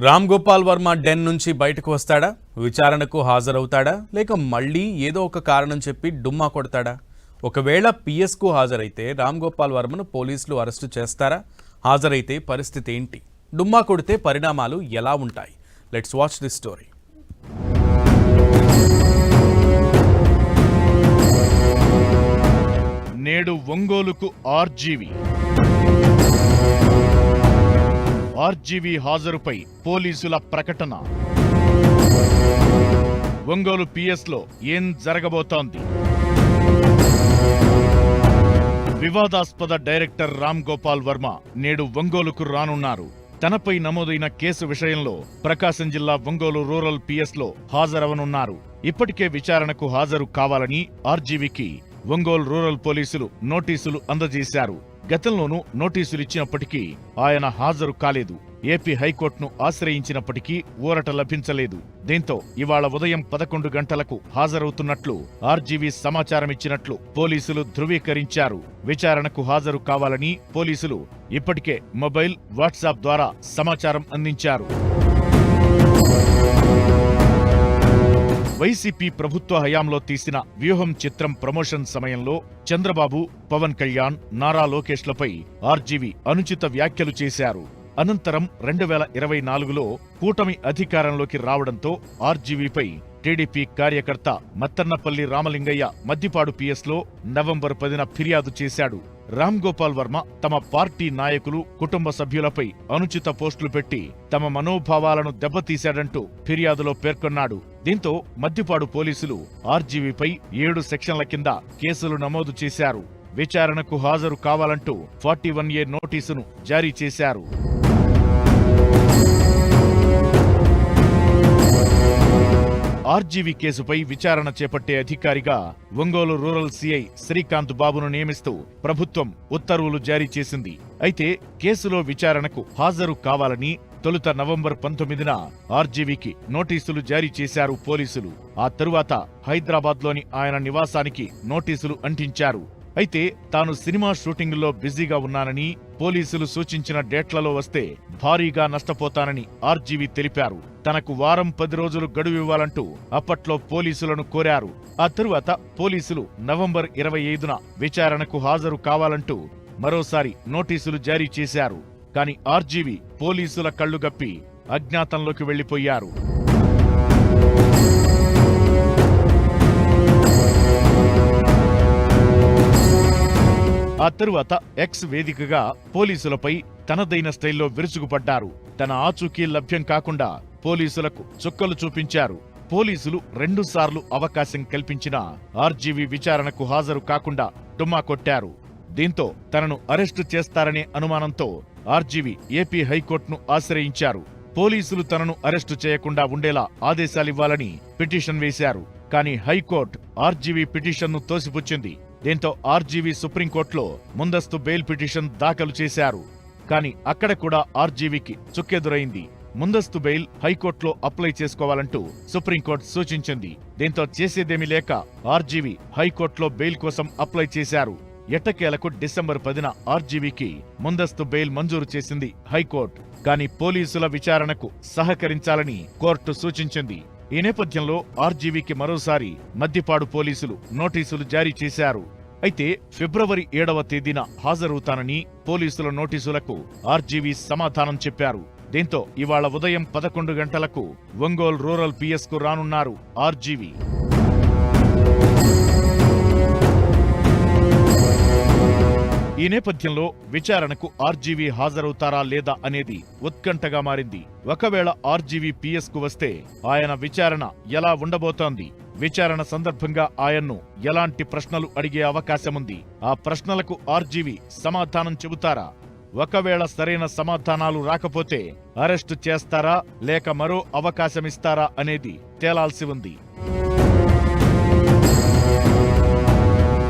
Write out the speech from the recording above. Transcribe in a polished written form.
Ram Gopal Varma den నుంచి బయటకు వస్తాడా? విచారణకు హాజరవుతాడా? లేక మళ్ళీ ఏదో ఒక కారణం చెప్పి డుమ్మా కొడతాడా? ఒకవేళ పిఎస్కు హాజరైతే రామ్ గోపాల్ వర్మను పోలీసులు అరెస్టు చేస్తారా? హాజరైతే పరిస్థితి ఏంటి? డుమ్మా కొడితే పరిణామాలు ఎలా ఉంటాయి? Let's watch this story. నేడు ఒంగోలుకు ఆర్జీవీ హాజరుపై పోలీసుల ప్రకటన. ఒంగోలు పిఎస్లో ఏం జరగబోతోంది? వివాదాస్పద డైరెక్టర్ రామ్ గోపాల్ వర్మ నేడు ఒంగోలుకు రానున్నారు. తనపై నమోదైన కేసు విషయంలో ప్రకాశం జిల్లా ఒంగోలు రూరల్ పిఎస్లో హాజరవనున్నారు. ఇప్పటికే విచారణకు హాజరు కావాలని ఆర్జీవీకి ఒంగోలు రూరల్ పోలీసులు నోటీసులు అందజేశారు. గతంలోనూ నోటీసులిచ్చినప్పటికీ ఆయన హాజరు కాలేదు. ఏపీ హైకోర్టును ఆశ్రయించినప్పటికీ ఊరట లభించలేదు. దీంతో ఇవాళ ఉదయం 11 గంటలకు హాజరవుతున్నట్లు ఆర్జీవీ సమాచారమిచ్చినట్లు పోలీసులు ధృవీకరించారు. విచారణకు హాజరు కావాలని పోలీసులు ఇప్పటికే మొబైల్, వాట్సాప్ ద్వారా సమాచారం అందించారు. వైసీపీ ప్రభుత్వ హయాంలో తీసిన వ్యూహం చిత్రం ప్రమోషన్ సమయంలో చంద్రబాబు, పవన్ కళ్యాణ్, నారా లోకేష్లపై ఆర్జీవీ అనుచిత వ్యాఖ్యలు చేశారు. అనంతరం 2024లో కూటమి అధికారంలోకి రావడంతో ఆర్జీవీపై టీడీపీ కార్యకర్త మత్తన్నపల్లి రామలింగయ్య మద్దిపాడు పిఎస్లో నవంబర్ 10న ఫిర్యాదు చేశాడు. రామ్ గోపాల్ వర్మ తమ పార్టీ నాయకులు, కుటుంబ సభ్యులపై అనుచిత పోస్టులు పెట్టి తమ మనోభావాలను దెబ్బతీశాడంటూ ఫిర్యాదులో పేర్కొన్నాడు. దీంతో మద్దిపాడు పోలీసులు ఆర్జీవీపై 7 సెక్షన్ల కింద కేసులు నమోదు చేశారు. విచారణకు హాజరు కావాలంటూ 41A నోటీసును జారీ చేశారు. ఆర్జీవీ కేసుపై విచారణ చేపట్టే అధికారిగా ఒంగోలు రూరల్ సీఐ శ్రీకాంత్ బాబును నియమిస్తూ ప్రభుత్వం ఉత్తర్వులు జారీ చేసింది. అయితే కేసులో విచారణకు హాజరు కావాలని తొలుత నవంబర్ 19న ఆర్జీవీకి నోటీసులు జారీ చేశారు పోలీసులు. ఆ తరువాత హైదరాబాద్లోని ఆయన నివాసానికి నోటీసులు అంటించారు. అయితే తాను సినిమా షూటింగుల్లో బిజీగా ఉన్నానని, పోలీసులు సూచించిన డేట్లలో వస్తే భారీగా నష్టపోతానని ఆర్జీవీ తెలిపారు. తనకు వారం 10 రోజులు గడువివ్వాలంటూ అప్పట్లో పోలీసులను కోరారు. ఆ తరువాత పోలీసులు నవంబర్ 25న విచారణకు హాజరు కావాలంటూ మరోసారి నోటీసులు జారీ చేశారు. కాని ఆర్జీవీ పోలీసుల కళ్లుగప్పి అజ్ఞాతంలోకి వెళ్లిపోయారు. ఆ తరువాత ఎక్స్ వేదికగా పోలీసులపై తనదైన స్టైల్లో విరుచుకుపడ్డారు. తన ఆచూకీ లభ్యం కాకుండా పోలీసులకు చుక్కలు చూపించారు. పోలీసులు 2 సార్లు అవకాశం కల్పించినా ఆర్జీవీ విచారణకు హాజరు కాకుండా డుమ్మా కొట్టారు. దీంతో తనను అరెస్టు చేస్తారనే అనుమానంతో ఆర్జీవీ ఏపీ హైకోర్టును ఆశ్రయించారు. పోలీసులు తనను అరెస్టు చేయకుండా ఉండేలా ఆదేశాలివ్వాలని పిటిషన్ వేశారు. కానీ హైకోర్టు ఆర్జీవీ పిటిషన్ను తోసిపుచ్చింది. దీంతో ఆర్జీవీ సుప్రీంకోర్టులో ముందస్తు బెయిల్ పిటిషన్ దాఖలు చేశారు. కానీ అక్కడ కూడా ఆర్జీవీకి చుక్కెదురైంది. ముందస్తు బెయిల్ హైకోర్టులో అప్లై చేసుకోవాలంటూ సుప్రీంకోర్టు సూచించింది. దీంతో చేసేదేమీ లేక ఆర్జీవీ హైకోర్టులో బెయిల్ కోసం అప్లై చేశారు. ఎట్టకేలకు డిసెంబర్ 10న ఆర్జీవీకి ముందస్తు బెయిల్ మంజూరు చేసింది హైకోర్టు. కానీ పోలీసుల విచారణకు సహకరించాలని కోర్టు సూచించింది. ఈ నేపథ్యంలో ఆర్జీవీకి మరోసారి మద్దిపాడు పోలీసులు నోటీసులు జారీ చేశారు. అయితే ఫిబ్రవరి 7వ తేదీన హాజరవుతానని పోలీసుల నోటీసులకు ఆర్జీవీ సమాధానం చెప్పారు. దీంతో ఇవాళ ఉదయం 11 గంటలకు ఒంగోలు రూరల్ పిఎస్కు రానున్నారు ఆర్జీవీ. ఈ నేపథ్యంలో విచారణకు ఆర్జీవీ హాజరవుతారా లేదా అనేది ఉత్కంఠగా మారింది. ఒకవేళ ఆర్జీవీ పిఎస్కు వస్తే ఆయన విచారణ ఎలా ఉండబోతోంది? విచారణ సందర్భంగా ఆయన్ను ఎలాంటి ప్రశ్నలు అడిగే అవకాశముంది? ఆ ప్రశ్నలకు ఆర్జీవీ సమాధానం చెబుతారా? ఒకవేళ సరైన సమాధానాలు రాకపోతే అరెస్టు చేస్తారా లేక మరో అవకాశమిస్తారా అనేది తేలాల్సి ఉంది.